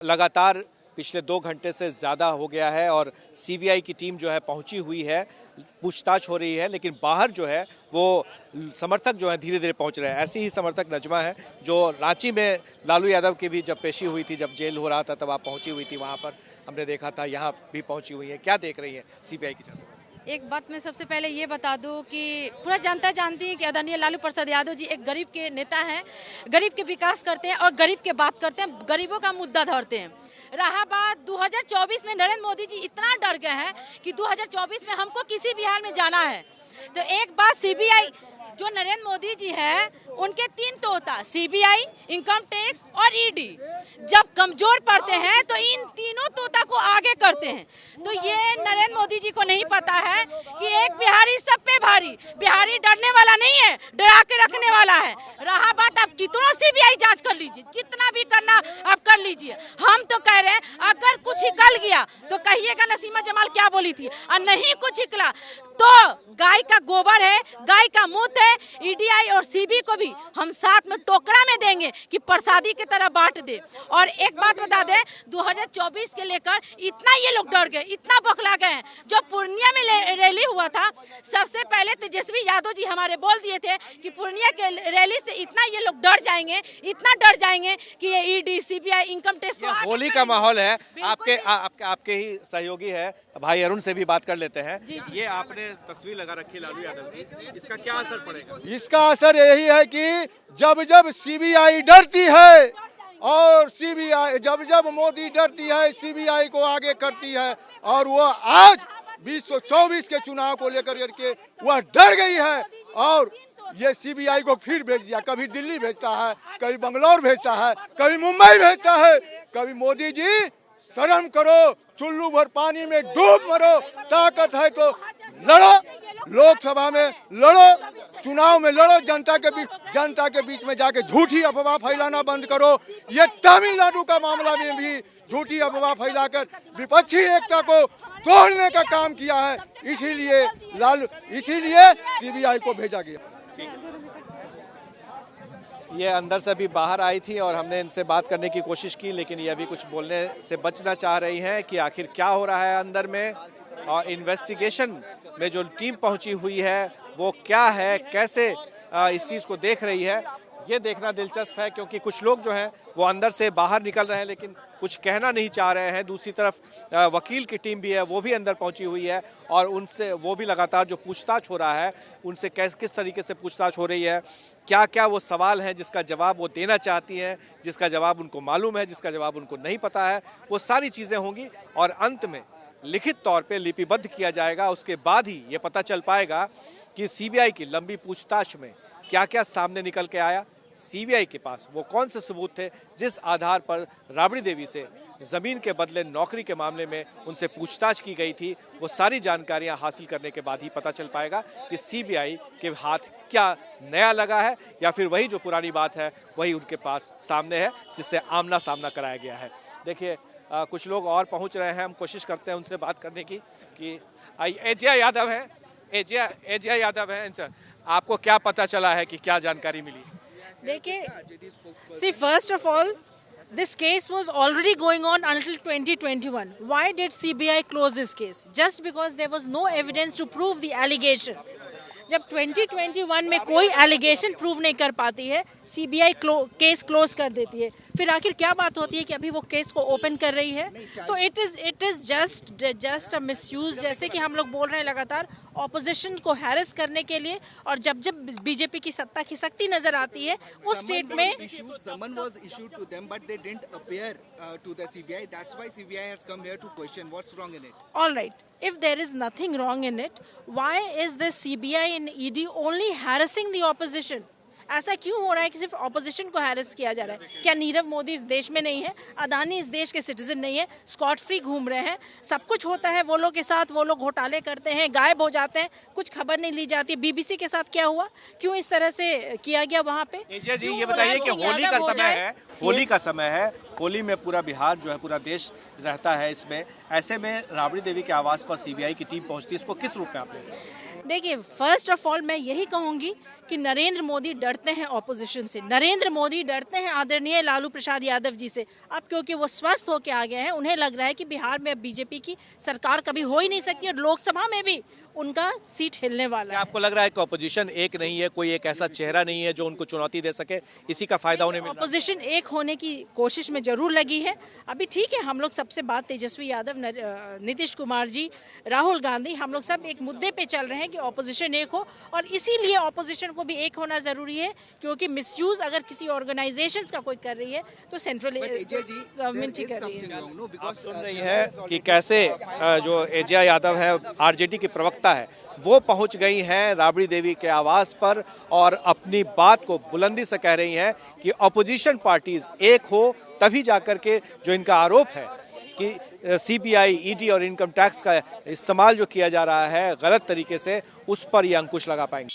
लगातार पिछले 2 घंटे से ज़्यादा हो गया है और सीबीआई की टीम जो है पहुंची हुई है, पूछताछ हो रही है, लेकिन बाहर जो है वो समर्थक जो है धीरे धीरे पहुंच रहे हैं। ऐसी ही समर्थक नजमा है जो रांची में लालू यादव की भी जब पेशी हुई थी, जब जेल हो रहा था तब आप पहुंची हुई थी, वहां पर हमने देखा था, यहाँ भी पहुंची हुई है। क्या देख रही है सीबीआई की जांच? एक बात मैं सबसे पहले ये बता दूं कि पूरा जनता जानती है कि आदरणीय लालू प्रसाद यादव जी एक गरीब के नेता हैं, गरीब के विकास करते हैं और गरीब के बात करते हैं, गरीबों का मुद्दा धरते हैं। रहा बात 2024 में, नरेंद्र मोदी जी इतना डर गए हैं कि 2024 में हमको किसी भी हाल में जाना है। तो एक बात, सीबीआई जो नरेंद्र मोदी जी है उनके 3 तोता, सीबीआई, इनकम टैक्स और ईडी, जब कमजोर पड़ते हैं तो इन तीनों तोता को आगे करते हैं। तो ये नरेंद्र मोदी जी को नहीं पता है कि एक बिहारी सब पे भारी, बिहारी डरने वाला नहीं है, डरा के रखने वाला है। रहा बात, आप कितनों सीबीआई जांच कर लीजिए, जितना भी करना आप कर लीजिए। हम तो कह रहे हैं अगर कुछ निकल गया तो कहिएगा नसीमा जमाल क्या बोली थी, और नहीं कुछ निकला तो गाय का गोबर है, गाय का मूत है, ईडीआई और सीबी को भी हम साथ में टोकरा में देंगे कि प्रसादी की तरह बांट दे। और एक बात बता दे, 2024 के लेकर इतना ये लोग डर गए, इतना बौखला गए हैं। जो पूर्णिया में रैली हुआ था, सबसे पहले तेजस्वी यादव जी हमारे बोल दिए थे कि पूर्णिया के रैली से इतना ये लोग डर जाएंगे, इतना डर जाएंगे कि ये ईडी, सीबीआई, इनकम टैक्स को होली का माहौल है। आपके ही सहयोगी है भाई अरुण से भी बात कर लेते हैं। ये आपने तस्वीर लगा रखी लालू यादव की, इसका क्या असर पड़ेगा? इसका असर यही है कि जब जब सीबीआई डरती है और सीबीआई जब मोदी डरती है, सीबीआई को आगे करती है, और वो आज 2024 के चुनाव को लेकर के वह डर गई है और ये सीबीआई को फिर भेज दिया। कभी दिल्ली भेजता है, कभी बंगलौर भेजता है, कभी मुंबई भेजता है। कभी मोदी जी शर्म करो, चुल्लू भर पानी में डूब मरो, ताकत है तो लड़ो, लोकसभा में लड़ो, चुनाव में लड़ो, जनता के बीच में जाके झूठी अफवाह फैलाना बंद करो। ये तमिलनाडु का मामला में भी झूठी अफवाह फैलाकर विपक्षी एकता को तोड़ने का काम किया है। इसीलिए सीबीआई को भेजा गया। ये अंदर से भी बाहर आई थी और हमने इनसे बात करने की कोशिश की, लेकिन ये अभी कुछ बोलने से बचना चाह रही हैं कि आखिर क्या हो रहा है अंदर में, और इन्वेस्टिगेशन में जो टीम पहुंची हुई है वो क्या है, कैसे इस चीज़ को देख रही है, ये देखना दिलचस्प है। क्योंकि कुछ लोग जो हैं वो अंदर से बाहर निकल रहे हैं लेकिन कुछ कहना नहीं चाह रहे हैं। दूसरी तरफ वकील की टीम भी है, वो भी अंदर पहुंची हुई है और उनसे वो भी लगातार जो पूछताछ हो रहा है उनसे किस तरीके से पूछताछ हो रही है, क्या क्या वो सवाल हैं जिसका जवाब वो देना चाहती हैं, जिसका जवाब उनको मालूम है, जिसका जवाब उनको नहीं पता है, वो सारी चीज़ें होंगी और अंत में लिखित तौर पे लिपिबद्ध किया जाएगा। उसके बाद ही ये पता चल पाएगा कि सीबीआई की लंबी पूछताछ में क्या क्या सामने निकल के आया, सीबीआई के पास वो कौन से सबूत थे जिस आधार पर राबड़ी देवी से ज़मीन के बदले नौकरी के मामले में उनसे पूछताछ की गई थी। वो सारी जानकारियां हासिल करने के बाद ही पता चल पाएगा कि सीबीआई के हाथ क्या नया लगा है या फिर वही जो पुरानी बात है वही उनके पास सामने है, जिससे आमना सामना कराया गया है। देखिए कुछ लोग और पहुंच रहे हैं, हम कोशिश करते हैं उनसे बात करने की। कि एजिया यादव है, एजिया यादव है, इनसे आपको क्या पता चला है कि क्या जानकारी मिली? देखिए, see, first of all, this case was already going on until 2021. Why did CBI close this case? Just because there was no evidence to prove the allegation. जब 2021 में कोई एलिगेशन प्रूव नहीं कर पाती है, सीबीआई केस क्लोज कर देती है। फिर आखिर क्या बात होती है कि अभी वो केस को ओपन कर रही है? तो it is just a misuse. जैसे कि हम लोग बोल रहे हैं लगातार ऑपोजिशन को हैरेस करने के लिए, और जब जब बीजेपी की सत्ता खिसकती नजर आती है उस स्टेट में Summon was issued to them, but they didn't appear to the CBI. That's why CBI has come here to question what's wrong in it. All right. If there is nothing wrong in it, why is the CBI and ED only harassing the opposition? ऐसा क्यों हो रहा है कि सिर्फ opposition को harass किया जा रहा है? क्या नीरव मोदी इस देश में नहीं है? अदानी इस देश के सिटीजन नहीं है? स्कॉट फ्री घूम रहे हैं? सब कुछ होता है वो लोग के साथ, वो लोग घोटाले करते हैं, गायब हो जाते हैं, कुछ खबर नहीं ली जाती। बीबीसी के साथ क्या हुआ, क्यों इस तरह से किया गया वहाँ पे? एजिया जी ये बताइए कि होली का समय है, होली का समय है, होली में पूरा बिहार जो है, पूरा देश रहता है इसमें, ऐसे में राबड़ी देवी के आवास पर सीबीआई की टीम पहुंचती है, इसको किस रूप में आप लेते हैं? देखिए, फर्स्ट ऑफ ऑल मैं यही कहूँगी कि नरेंद्र मोदी डरते हैं ऑपोजिशन से, नरेंद्र मोदी डरते हैं आदरणीय लालू प्रसाद यादव जी से। अब क्योंकि वो स्वस्थ होकर आ गए हैं, उन्हें लग रहा है कि बिहार में अब बीजेपी की सरकार कभी हो ही नहीं सकती और लोकसभा में भी उनका सीट हिलने वाला क्या है। आपको लग रहा है कि ऑपोजिशन एक नहीं है, कोई एक ऐसा चेहरा नहीं है जो उनको चुनौती दे सके, इसी का फायदा उन्हें मिल रहा है? ऑपोजिशन एक होने की कोशिश में जरूर लगी है। अभी ठीक है, हम लोग सबसे बात तेजस्वी यादव, नीतीश कुमार जी, राहुल गांधी, हम लोग सब एक मुद्दे पे चल रहे हैं कि ऑपोजिशन एक हो, और इसीलिए ऑपोजिशन को भी एक होना जरूरी है, क्योंकि मिसयूज अगर किसी ऑर्गेनाइजेशन का कोई कर रही है तो सेंट्रल गवर्नमेंट ही कर रही है। आप सुन रही है कि कैसे जो एजिया यादव है, आरजेडी की प्रवक्ता है, वो पहुंच गई हैं राबड़ी देवी के आवास पर और अपनी बात को बुलंदी से कह रही हैं कि ऑपोजिशन पार्टीज एक हो तभी जाकर के जो इनका आरोप है कि सीबीआई, ईडी और इनकम टैक्स का इस्तेमाल जो किया जा रहा है गलत तरीके से, उस पर ये अंकुश लगा पाएंगे।